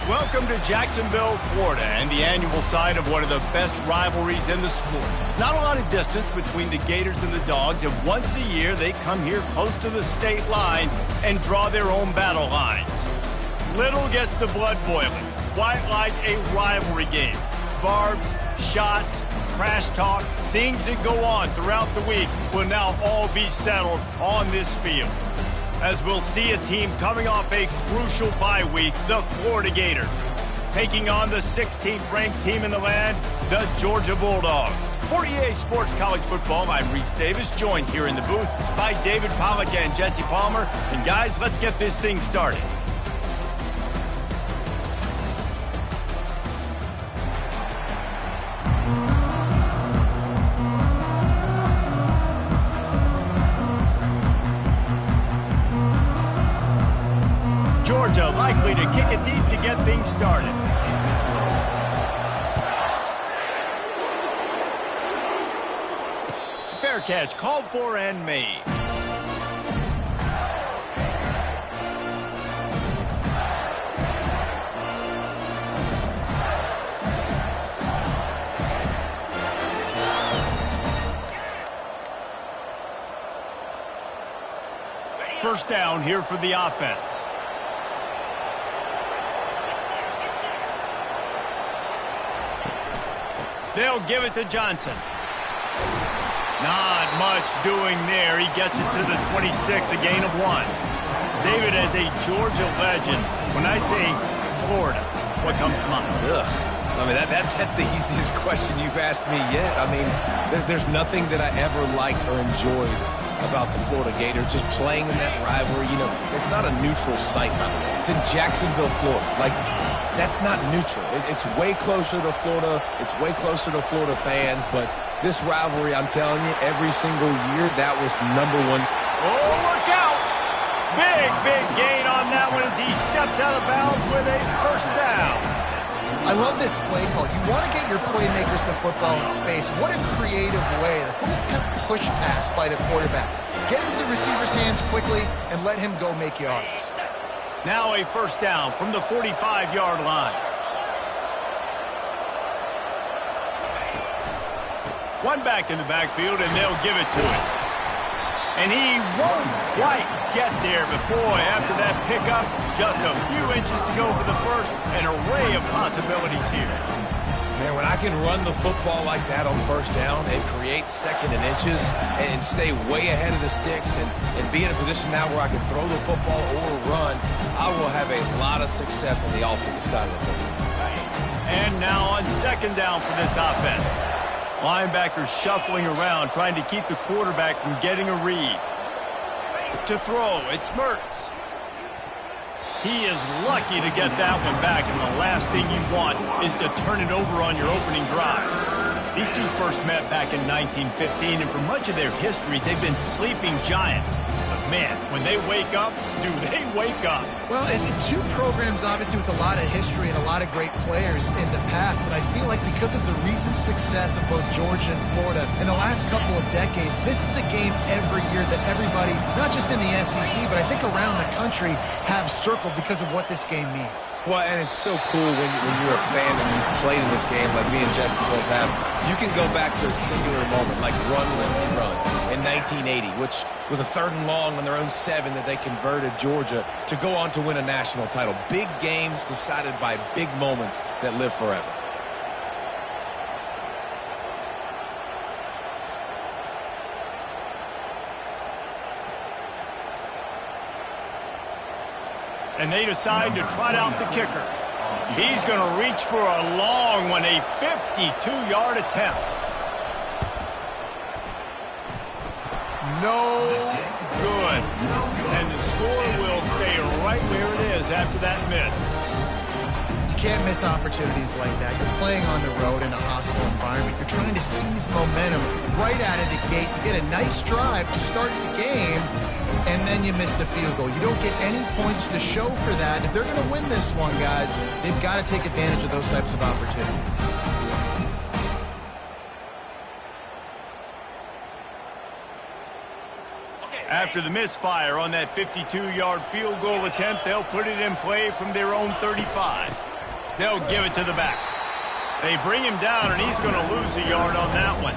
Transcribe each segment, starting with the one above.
Welcome to Jacksonville, Florida, and the annual site of one of the best rivalries in the sport. Not a lot of distance between the Gators and the Dogs, and once a year they come here close to the state line and draw their own battle lines. Little gets the blood boiling. White like a rivalry game. Barbs, shots, trash talk, things that go on throughout the week will now all be settled on this field. As we'll see a team coming off a crucial bye week, the Florida Gators, taking on the 16th ranked team in the land, the Georgia Bulldogs. For EA Sports College Football, I'm Reese Davis, joined here in the booth by David Pollack and Jesse Palmer. And guys, let's get this thing started. Georgia likely to kick it deep to get things started. Fair catch called for and made. First down here for the offense. They'll give it to Johnson. Not much doing there. He gets it to the 26, a gain of 1. David, as a Georgia legend, when I say Florida, what comes to mind? Ugh. I mean, that's the easiest question you've asked me yet. I mean, there's nothing that I ever liked or enjoyed about the Florida Gators, just playing in that rivalry. You know, it's not a neutral site, by the way. It's in Jacksonville, Florida. Like, that's not neutral. It's way closer to Florida. It's way closer to Florida fans. But this rivalry, I'm telling you, every single year, that was #1. Oh, look out! Big gain on that one as he steps out of bounds with a first down. I love this play call. You want to get your playmakers the football in space. What a creative way. This little kind of push pass by the quarterback. Get into the receiver's hands quickly and let him go make yards. Now a first down from the 45-yard line. One back in the backfield, and they'll give it to him. And he won't quite get there, but boy, after that pickup, just a few inches to go for the first. An array of possibilities here. Man, when I can run the football like that on first down and create second and inches and stay way ahead of the sticks and be in a position now where I can throw the football or run, I will have a lot of success on the offensive side of the football. And now on second down for this offense. Linebackers shuffling around, trying to keep the quarterback from getting a read. To throw, it's Mertz. He is lucky to get that one back, and the last thing you want is to turn it over on your opening drive. These two first met back in 1915, and for much of their histories, they've been sleeping giants. But man, when they wake up, do they wake up? Well, and two programs, obviously, with a lot of history and a lot of great players in the past, but I feel like because of the recent success of both Georgia and Florida in the last couple of decades, this is a game every year that everybody, not just in the SEC, but I think around the country, have circled because of what this game means. Well, and it's so cool when you're a fan and you played in this game like me and Jesse both have. You can go back to a singular moment like Run, Lindsey, Run in 1980, which was a 3rd and long on their own 7 that they converted Georgia to go on to win a national title. Big games decided by big moments that live forever. And they decide to trot out the kicker. He's going to reach for a long one, a 52-yard attempt. No good. And the score will stay right where it is after that miss. You can't miss opportunities like that. You're playing on the road in a hostile environment. You're trying to seize momentum right out of the gate. You get a nice drive to start the game, and then you miss the field goal. You don't get any points to show for that. If they're going to win this one, guys, they've got to take advantage of those types of opportunities. After the misfire on that 52-yard field goal attempt, they'll put it in play from their own 35. They'll give it to the back. They bring him down, and he's going to lose a yard on that one.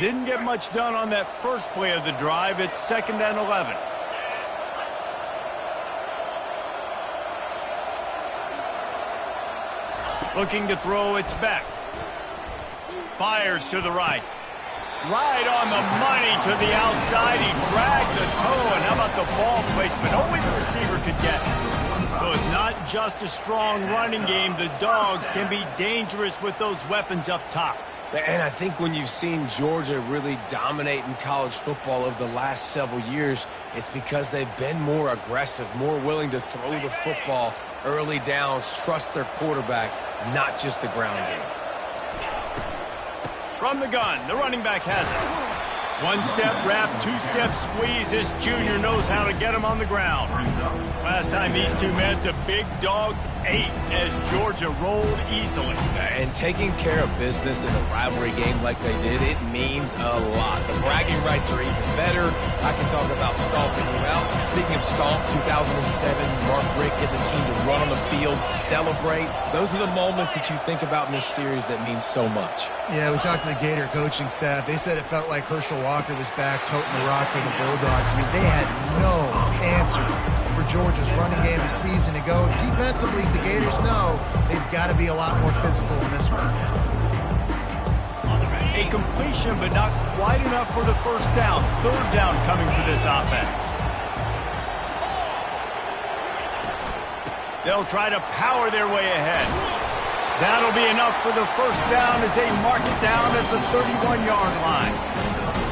Didn't get much done on that first play of the drive. It's 2nd and 11. Looking to throw, it's back. Fires to the right. Right on the money to the outside. He dragged the toe, and how about the ball placement? Only the receiver could get it. So it's not just a strong running game. The Dogs can be dangerous with those weapons up top. And I think when you've seen Georgia really dominate in college football over the last several years, it's because they've been more aggressive, more willing to throw the football early downs, trust their quarterback, not just the ground game. From the gun, the running back has it. One-step wrap, two-step squeeze. This junior knows how to get him on the ground. Last time these two met, the big Dogs ate as Georgia rolled easily. And taking care of business in a rivalry game like they did, it means a lot. The bragging rights are even better. I can talk about stomping you out. Speaking of stomp, 2007, Mark Richt getting the team to run on the field, celebrate. Those are the moments that you think about in this series that mean so much. Yeah, we talked to the Gator coaching staff. They said it felt like Herschel Walker was back toting the rock for the Bulldogs. I mean, they had no answer for Georgia's running game a season ago. Defensively, the Gators know they've got to be a lot more physical in this one. A completion, but not quite enough for the first down. 3rd down coming for this offense. They'll try to power their way ahead. That'll be enough for the first down as they mark it down at the 31-yard line.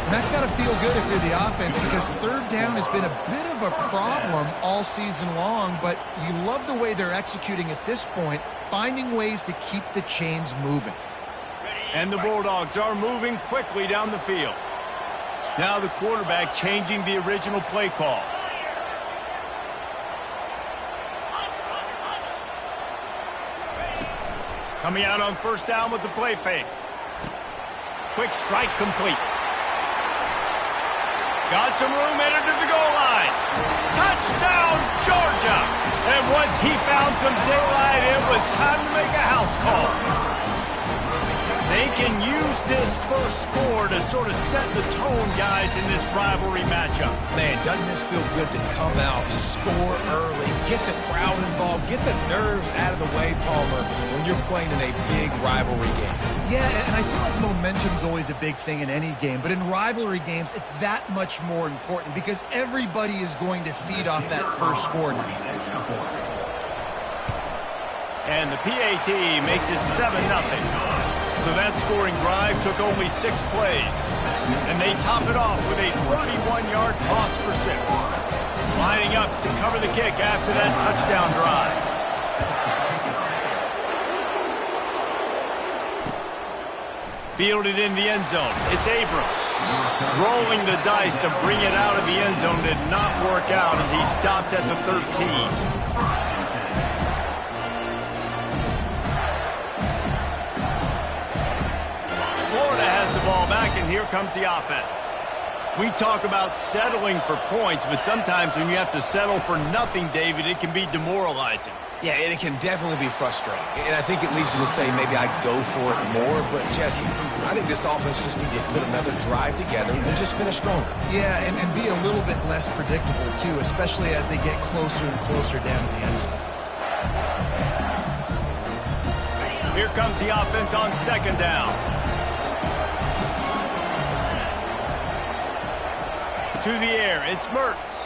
And that's got to feel good if you're the offense, because 3rd down has been a bit of a problem all season long, but you love the way they're executing at this point, finding ways to keep the chains moving. And the Bulldogs are moving quickly down the field. Now the quarterback changing the original play call. Coming out on 1st down with the play fake. Quick strike complete. Got some room, headed to the goal line. Touchdown, Georgia! And once he found some daylight, it was time to make a house call. They can use this first score to sort of set the tone, guys, in this rivalry matchup. Man, doesn't this feel good to come out, score early, get the crowd involved, get the nerves out of the way, Palmer, when you're playing in a big rivalry game? Yeah, and I feel like momentum's always a big thing in any game, but in rivalry games, it's that much more important because everybody is going to feed off that first score now. And the PAT makes it 7-0. So that scoring drive took only 6 plays. And they top it off with a 31-yard toss for 6. Lining up to cover the kick after that touchdown drive. Fielded in the end zone. It's Abrams. Rolling the dice to bring it out of the end zone did not work out as he stopped at the 13. Ball back, and here comes the offense. We talk about settling for points, but sometimes when you have to settle for nothing, David, it can be demoralizing. Yeah, and it can definitely be frustrating. And I think it leads you to say maybe I go for it more. But, Jesse, I think this offense just needs to put another drive together and just finish stronger. Yeah, and be a little bit less predictable, too, especially as they get closer and closer down to the end zone. Here comes the offense on 2nd down. To the air, it's Mertz.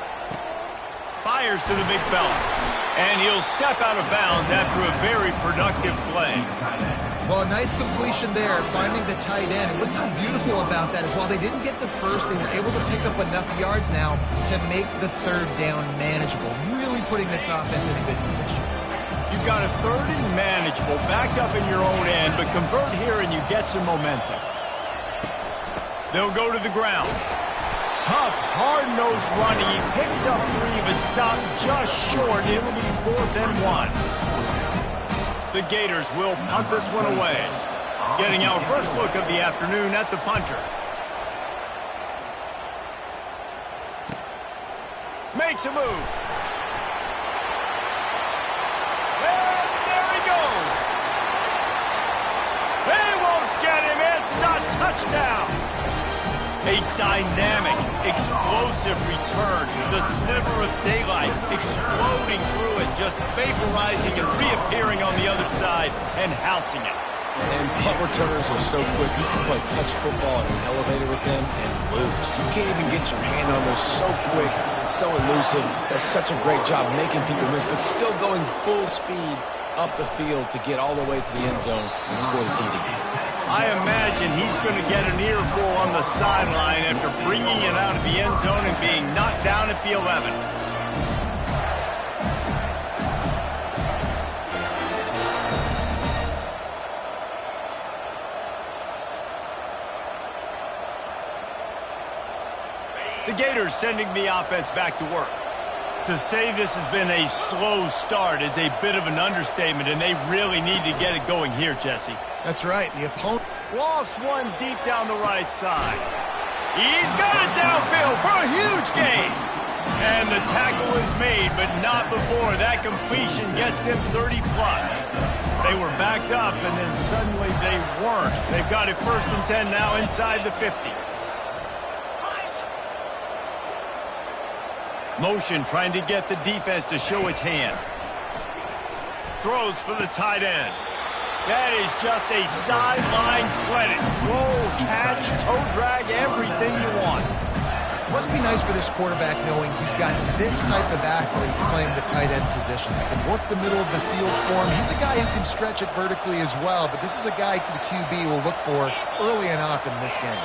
Fires to the big fella. And he'll step out of bounds after a very productive play. Well, a nice completion there, finding the tight end. And what's so beautiful about that is while they didn't get the first, they were able to pick up enough yards now to make the 3rd down manageable. Really putting this offense in a good position. You've got a 3rd and manageable, backed up in your own end, but convert here and you get some momentum. They'll go to the ground. Tough, hard-nosed running. He picks up 3, but stopped just short. It'll be 4th and 1. The Gators will punt this one away. Getting our first look of the afternoon at the punter. Makes a move. And there he goes. They won't get him. It's a touchdown. A dynamic, explosive return. The sliver of daylight exploding through it, just vaporizing and reappearing on the other side and housing it. And punt returners are so quick. You can play touch football in an elevator with them and lose. You can't even get your hand on those. So quick, so elusive. That's such a great job making people miss, but still going full speed up the field to get all the way to the end zone and score the TD. I imagine he's going to get an earful on the sideline after bringing it out of the end zone and being knocked down at the 11. The Gators sending the offense back to work. To say this has been a slow start is a bit of an understatement, and they really need to get it going here, Jesse. That's right. The opponent Lost one deep down the right side. He's got it downfield for a huge gain. And the tackle is made, but not before that completion gets them 30-plus. They were backed up, and then suddenly they weren't. They've got it 1st and 10 now inside the 50. Motion trying to get the defense to show his hand. Throws for the tight end. That is just a sideline credit. Throw, catch, toe drag, everything you want. Must be nice for this quarterback knowing he's got this type of athlete playing the tight end position. He can work the middle of the field for him. He's a guy who can stretch it vertically as well, but this is a guy the QB will look for early and often in this game.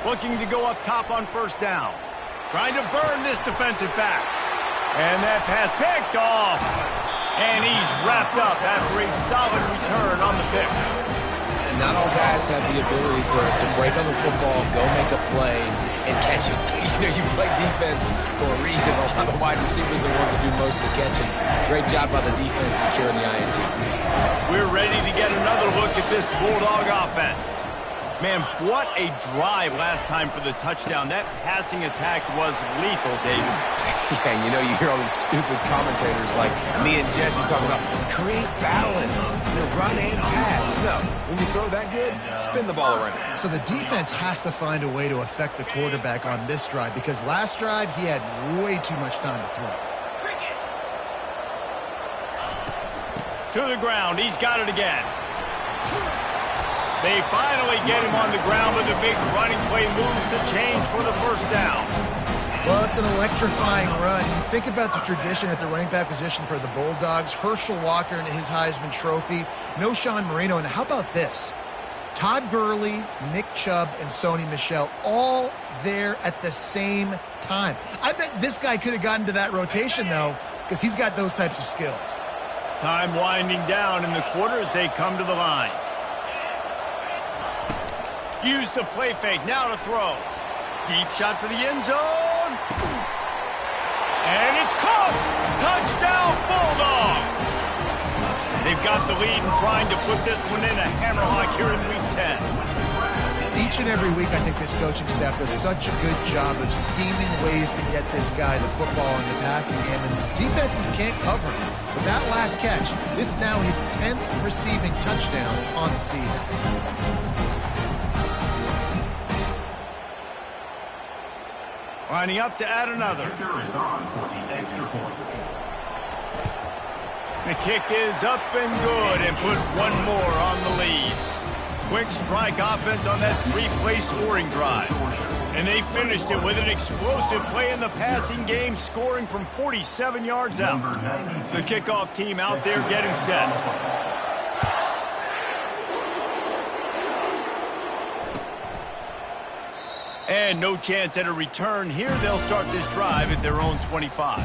Looking to go up top on 1st down. Trying to burn this defensive back. And that pass picked off. And he's wrapped up after a solid return on the pick. And not all guys have the ability to break on the football, go make a play, and catch it. You know, you play defense for a reason. A lot of the wide receivers are the ones that do most of the catching. Great job by the defense securing the INT. We're ready to get another look at this Bulldog offense. Man, what a drive last time for the touchdown. That passing attack was lethal, David. Yeah, and you know, you hear all these stupid commentators like me and Jesse talking about create balance, run and pass. No, when you throw that good, spin the ball around. So the defense has to find a way to affect the quarterback on this drive because last drive he had way too much time to throw. To the ground, he's got it again. They finally get him on the ground with a big running play, moves the chains for the 1st down. Well, it's an electrifying run. You think about the tradition at the running back position for the Bulldogs. Herschel Walker and his Heisman Trophy. No Sean Marino. And how about this? Todd Gurley, Nick Chubb, and Sony Michel all there at the same time. I bet this guy could have gotten to that rotation, though, because he's got those types of skills. Time winding down in the quarter as they come to the line. Use the play fake, now to throw. Deep shot for the end zone. And it's caught. Touchdown, Bulldogs. They've got the lead and trying to put this one in a hammerlock here in Week 10. Each and every week, I think this coaching staff does such a good job of scheming ways to get this guy the football in the passing game, and defenses can't cover him. With that last catch, this is now his 10th receiving touchdown on the season. Lining up to add another. The kick is up and good and put one more on the lead. Quick strike offense on that 3-play scoring drive. And they finished it with an explosive play in the passing game, scoring from 47 yards out. The kickoff team out there getting set. And no chance at a return here. They'll start this drive at their own 25.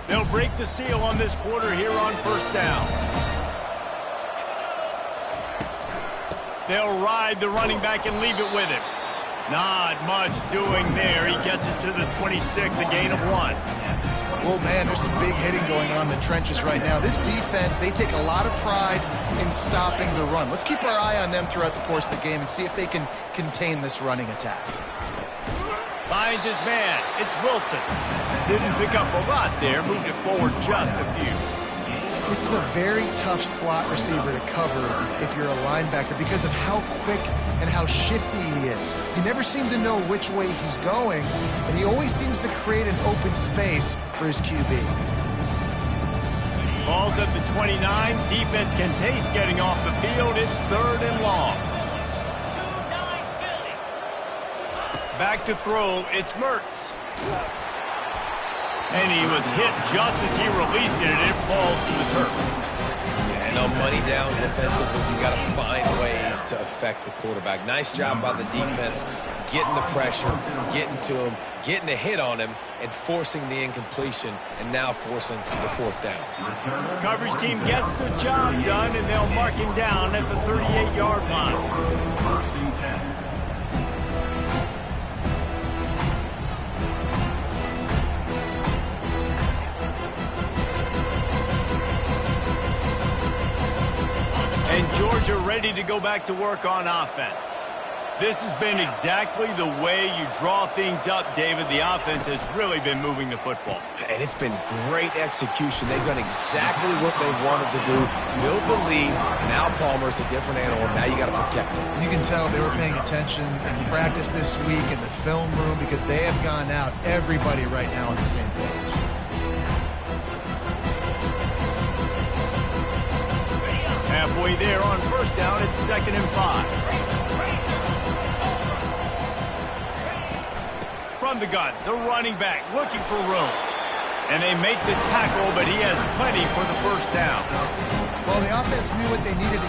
They'll break the seal on this quarter here on first down. They'll ride the running back and leave it with him. Not much doing there. He gets it to the 26, a gain of 1. Well, man, there's some big hitting going on in the trenches right now. This defense, they take a lot of pride in stopping the run. Let's keep our eye on them throughout the course of the game and see if they can contain this running attack. Finds his man. It's Wilson. Didn't pick up a lot there. Moved it forward just a few. This is a very tough slot receiver to cover if you're a linebacker because of how quick and how shifty he is. You never seem to know which way he's going, and he always seems to create an open space for his QB. Ball's at the 29. Defense can taste getting off the field. It's 3rd and long. Back to throw. It's Mertz. And he was hit just as he released it, and it falls to the turf. And on money down defensively, you got to find ways to affect the quarterback. Nice job by the defense, getting the pressure, getting to him, getting a hit on him, and forcing the incompletion, and now forcing the 4th down. Coverage team gets the job done, and they'll mark him down at the 38-yard line. And Georgia ready to go back to work on offense. This has been exactly the way you draw things up, David. The offense has really been moving the football. And it's been great execution. They've done exactly what they wanted to do. Build the lead. Now Palmer's a different animal. Now you got to protect him. You can tell they were paying attention in practice this week in the film room because they have gone out, everybody right now on the same page. Halfway there on first down, it's 2nd and 5. From the gun, the running back looking for room. And they make the tackle, but he has plenty for the first down. Well, the offense knew what they needed to get.